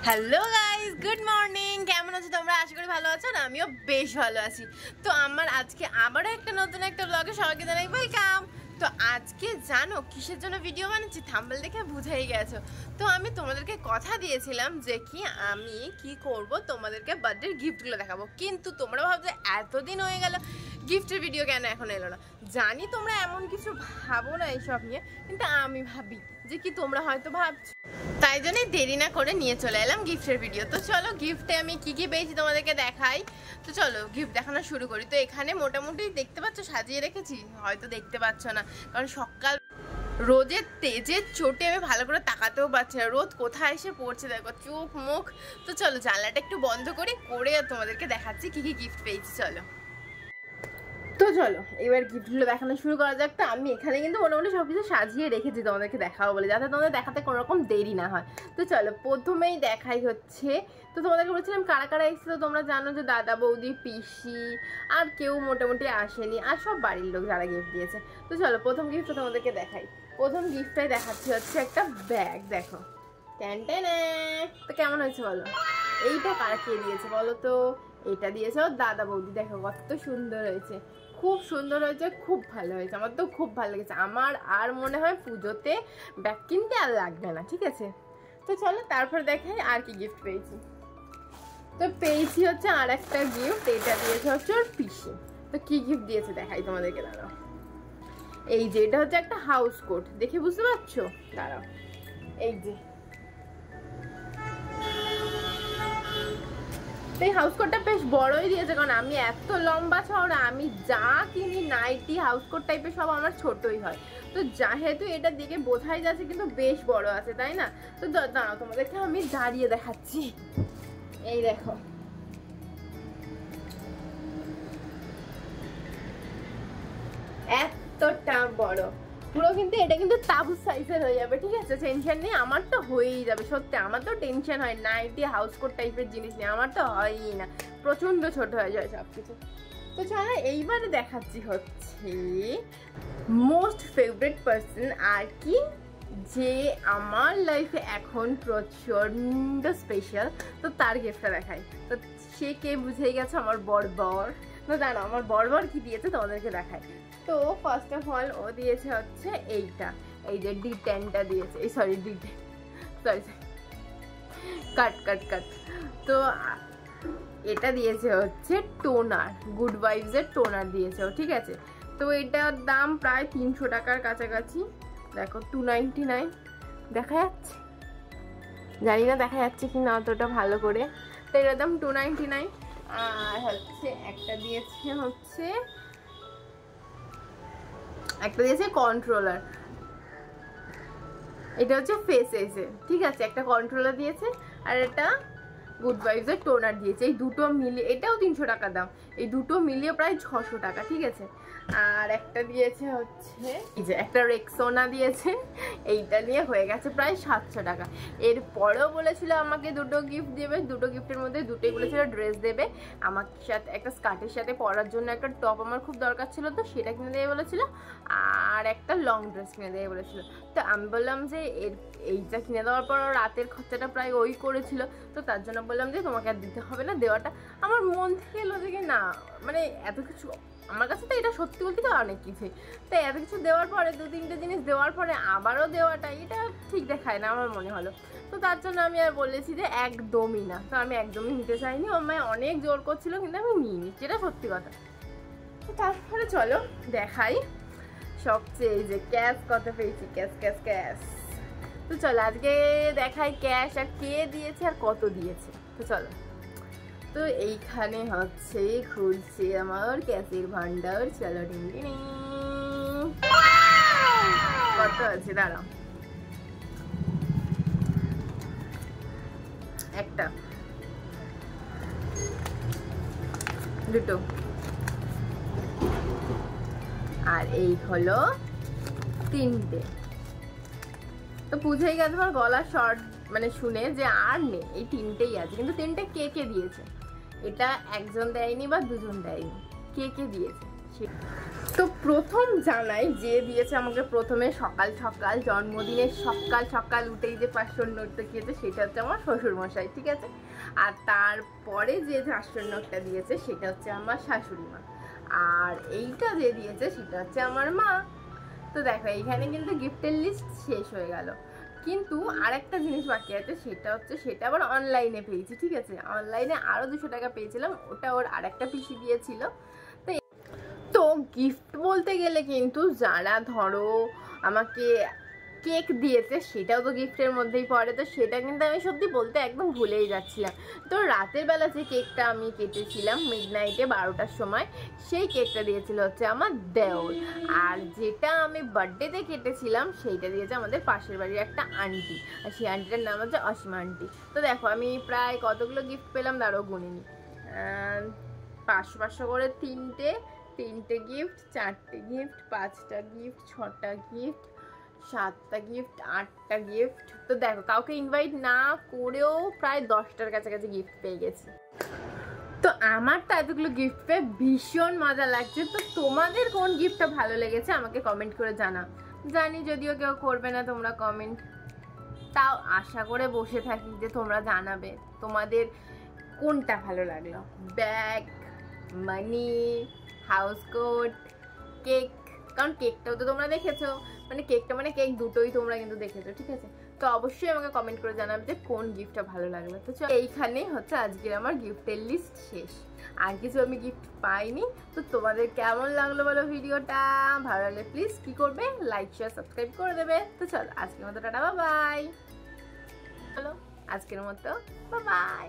Hello guys, good morning. কেমন আছো তোমরা? আশা করি ভালো আছো। না, আমিও বেশ ভালো আছি। তো আমার আজকে আবারও একটা নতুন একটা ব্লগে সবাইকে জানাই ওয়েলকাম। তো আজকে জানো কিসের জন্য ভিডিও বানাচ্ছি? থাম্বনেল দেখে বুঝেই গেছো। তো আমি তোমাদেরকে কথা দিয়েছিলাম যে আমি কি করব, তোমাদেরকে বার্থডের গিফটগুলো দেখাবো। কিন্তু তোমরা ভাবছো এতদিন হয়ে গেল গিফটের ভিডিও কেন এখন এলো না। জানি তোমরা এমন কিছু ভাবো না এইসব নিয়ে, কিন্তু আমি ভাবি যে তোমরা হয়তো ভাবছো, তাই জন্যই দেরি না করে নিয়ে চলে এলাম গিফটের ভিডিও। তো চলো গিফটে আমি কি পেয়েছি তোমাদেরকে দেখাই। তো চলো গিফট দেখানো শুরু করি। তো এখানে মোটামুটি দেখতে পাচ্ছ সাজিয়ে রেখেছি, হয়তো দেখতে পাচ্ছ না কারণ সকাল রোদের তেজের চোটে আমি ভালো করে তাকাতেও পারছি না, রোদ কোথায় এসে পড়ছে দেখো, চোখ মুখ। তো চলো জানলাটা একটু বন্ধ করি, করে তোমাদেরকে দেখাচ্ছি কি গিফট পেয়েছি। চলো তো চলো এবার গিফটগুলো দেখানো শুরু করা যাক। তো আমি এখানে কিন্তু মোটামুটি সব কিছু সাজিয়ে রেখেছি তোমাদেরকে দেখাবো বলে, যাতে তোমাদের দেখাতে কোনো রকম দেরি না হয়। তো চলো প্রথমেই দেখাই হচ্ছে, তো তোমাদেরকে বলছিলাম কারা কারা এসেছিল। তোমরা জানো যে দাদা বৌদি পিসি আর কেউ মোটামুটি আসেনি, আর সব বাড়ির লোক যারা গিফট দিয়েছে। তো চলো প্রথম গিফটটা তোমাদেরকে দেখাই। প্রথম গিফটটাই দেখাচ্ছি হচ্ছে একটা ব্যাগ। দেখো তো কেমন হয়েছে বলো? এইটা কারা কে দিয়েছে বলো তো? এটা দিয়েছে ওর দাদা বৌদি। দেখো কত সুন্দর হয়েছে, খুব সুন্দর হয়েছে, খুব ভালো হয়েছে। আমার তো খুব ভালো লেগেছে। আমার আর মনে হয় পুজোতে ব্যাগ কিনতে আর লাগবে না, ঠিক আছে। তো চলো তারপর দেখাই আর কি গিফট পেয়েছি। তো পেয়েছি হচ্ছে আর একটা গিফট, এটা দিয়েছে হচ্ছে ওর পিসি। তো কি গিফট দিয়েছে দেখাই তোমাদেরকে, দাঁড়াও। এই যে এটা হচ্ছে একটা হাউস কোট, দেখে বুঝতে পারছো? দাঁড়াও, এই যে এই হাউস কোটটা বেশ বড়ই দিয়েছে, কারণ আমি এত লম্বা চওড়া, আমি যা কিনি নাইটি হাউস কোট টাইপের সব আমার ছোটই হয়। তো যেহেতু এটা দিকে বোঝাই যাচ্ছে কিন্তু বেশ বড় আছে, তাই না? তো দাঁড়াও তোমাদেরকে আমি দাঁড়িয়ে দেখাচ্ছি। এই দেখো, এতটা বড় পুরো, কিন্তু এটা কিন্তু তাবু সাইজের হয়ে যাবে, ঠিক আছে, টেনশন নেই। আমার তো হয়েই যাবে, সত্যি আমার তো টেনশন হয় নাইটি হাউস কোট টাইপের জিনিস নিয়ে, আমার তো হয়ই না, প্রচন্ড ছোট হয়ে যায় সবকিছু। তো চলো এইবারে দেখাচ্ছি হচ্ছে মোস্ট ফেভারিট পার্সন আর কি, যে আমার লাইফে এখন প্রচন্ড স্পেশাল। তো তার গিফটটা দেখাই। তো সে কে বুঝেই গেছে, আমার বর। তো দাঁড়াও আমার বর কি দিয়েছে তোমাদেরকে দেখাই। তো ফার্স্ট অফ অল ও দিয়েছে হচ্ছে এইটা, এই যে D10টা দিয়েছে, এই সরি কাট। তো এটা দিয়েছে হচ্ছে টোনার, গুড ভাইবস এর টোনার দিয়েছে ও, ঠিক আছে। তো এটার দাম প্রায় 300 টাকার কাছাকাছি। দেখো 299 দেখা যাচ্ছে, জানি না দেখা যাচ্ছে কি না অতটা ভালো করে। তো এটার দাম 299। আর হচ্ছে একটা দিয়েছে কন্ট্রোলার, এটা হচ্ছে ফেস এসে, ঠিক আছে, একটা কন্ট্রোলার দিয়েছে আর এটা গুড ভাইবস এর টোনার দিয়েছে। এই দুটো মিলিয়ে, এটাও 300 টাকা দাম, এই দুটো মিলিয়ে প্রায় 600 টাকা, ঠিক আছে। আর একটা দিয়েছে হচ্ছে এই যে একটা রেক্সোনা দিয়েছে, এইটা নিয়ে হয়ে গেছে প্রায় 700 টাকা। এরপরেও বলেছিল আমাকে দুটো গিফট দেবে, দুটো গিফটের মধ্যে দুটোই বলেছিল ড্রেস দেবে, আমার সাথে একটা স্কার্টের সাথে পরার জন্য একটা টপ আমার খুব দরকার ছিল, তো সেটা কিনে দেবে বলেছিল, আর একটা লং ড্রেস কিনে দেবে বলেছিল। তো আমি বললাম যে এইটা কিনে দেওয়ার পর রাতের খরচাটা প্রায় ওই করেছিল, তো তার জন্য বললাম যে তোমাকে আর দিতে হবে না, দেওয়াটা আমার মন থেকে এলো যে না, মানে এত কিছু আমার কাছে তো এটা সত্যি বলতে তো অনেক কিছুই, তো এত কিছু দেওয়ার পরে 2-3টে জিনিস দেওয়ার পরে আবারও দেওয়াটা এটা ঠিক দেখায় না আমার মনে হলো। তো তার জন্য আমি আর বলেছি যে একদমই না। তো আমি একদমই নিতে চাইনি, ও আমায় অনেক জোর করছিল কিন্তু আমি নিইনি, যেটা সত্যি কথা। তো তারপরে চলো দেখাই সবচেয়ে এই যে ক্যাশ কত পেয়েছি, ক্যাশ। তো চলো আজকে দেখাই ক্যাশ আর কে দিয়েছে আর কত দিয়েছে। তো চলো, তো এইখানে হচ্ছে খুলছে আমার ক্যাশের ভান্ডার। চলো কত আছে দাঁড়াও, একটা, দুটো, আর এই হলো 3টে। তো বুঝেই গেছে তোমার গলা শর্ট মানে শুনে যে আর নেই, এই 3টেই আছে। কিন্তু 3টে কে দিয়েছে, এটা একজন দেয়নি বা দুজন দেয়নি, কে দিয়েছে তো প্রথম জানাই যে দিয়েছে আমাকে প্রথমে সকাল সকাল জন্মদিনের সকাল সকাল উঠেই যে 500 নোটটা দিয়েছে সেটা হচ্ছে আমার শ্বশুরমশাই, ঠিক আছে। আর তারপরে যে 500 নোটটা দিয়েছে সেটা হচ্ছে আমার শাশুড়ি মা, আর এইটা যে দিয়েছে সেটা হচ্ছে আমার মা। তো দেখো এইখানে কিন্তু গিফটের লিস্ট শেষ হয়ে গেল, কিন্তু আর একটা জিনিস বাকি আছে, সেটা হচ্ছে সেটা আবার অনলাইনে পেয়েছি, ঠিক আছে। অনলাইনে আরও 200 টাকা পেয়েছিলাম, ওটা ওর আর একটা পিসি দিয়েছিল। তো গিফট বলতে গেলে কিন্তু যারা ধরো আমাকে কেক দিয়েছে সেটাও তো গিফটের মধ্যেই পড়ে, তো সেটা কিন্তু আমি সত্যি বলতে একদম ভুলেই যাচ্ছিলাম। তো রাতের বেলা যে কেকটা আমি কেটেছিলাম মিডনাইটে 12টার সময়, সেই কেকটা দিয়েছিল হচ্ছে আমার দেওর। আর যেটা আমি বার্থডেতে কেটেছিলাম সেইটা দিয়েছে আমাদের পাশের বাড়ির একটা আন্টি, আর সেই আন্টিটার নাম হচ্ছে অসীমা আন্টি। তো দেখো আমি প্রায় কতগুলো গিফট পেলাম দাঁড়ো গুনিনি, 500 করে তিনটে গিফট, 4টে গিফট, 5টা গিফট, 6টা গিফট, 7টা গিফট, 8টা গিফট। তো দেখো কাউকে ইনভাইট না করেও প্রায় 10টার কাছাকাছি গিফট পেয়ে গেছি। তো আমার তো এতগুলো গিফট পেয়ে ভীষণ মজা লাগছে। তো তোমাদের কোন গিফটটা ভালো লেগেছে আমাকে কমেন্ট করে জানা। জানি যদিও কেউ করবে না তোমরা কমেন্ট, তাও আশা করে বসে থাকি যে তোমরা জানাবে তোমাদের কোনটা ভালো লাগলো। ব্যাগ, মানি, হাউস কোট, কেক, কারণ কেকটাও তো তোমরা দেখেছো, মানে কেকটা মানে কেক দুটোই তোমরা কিন্তু দেখেছো, ঠিক আছে। তো অবশ্যই আমাকে কমেন্ট করে জানাবে যে কোন গিফটটা ভালো লাগলো। তো এইখানেই হচ্ছে আজকের আমার গিফটের লিস্ট শেষ, আর কিছু আমি গিফট পাইনি। তো তোমাদের কেমন লাগলো বলো ভিডিওটা, ভালো লাগলে প্লিজ কি করবে, লাইক শেয়ার সাবস্ক্রাইব করে দেবে। তো চলো আজকের মতো টাটা, বাই বাই। চলো আজকের মতো বাই বাই।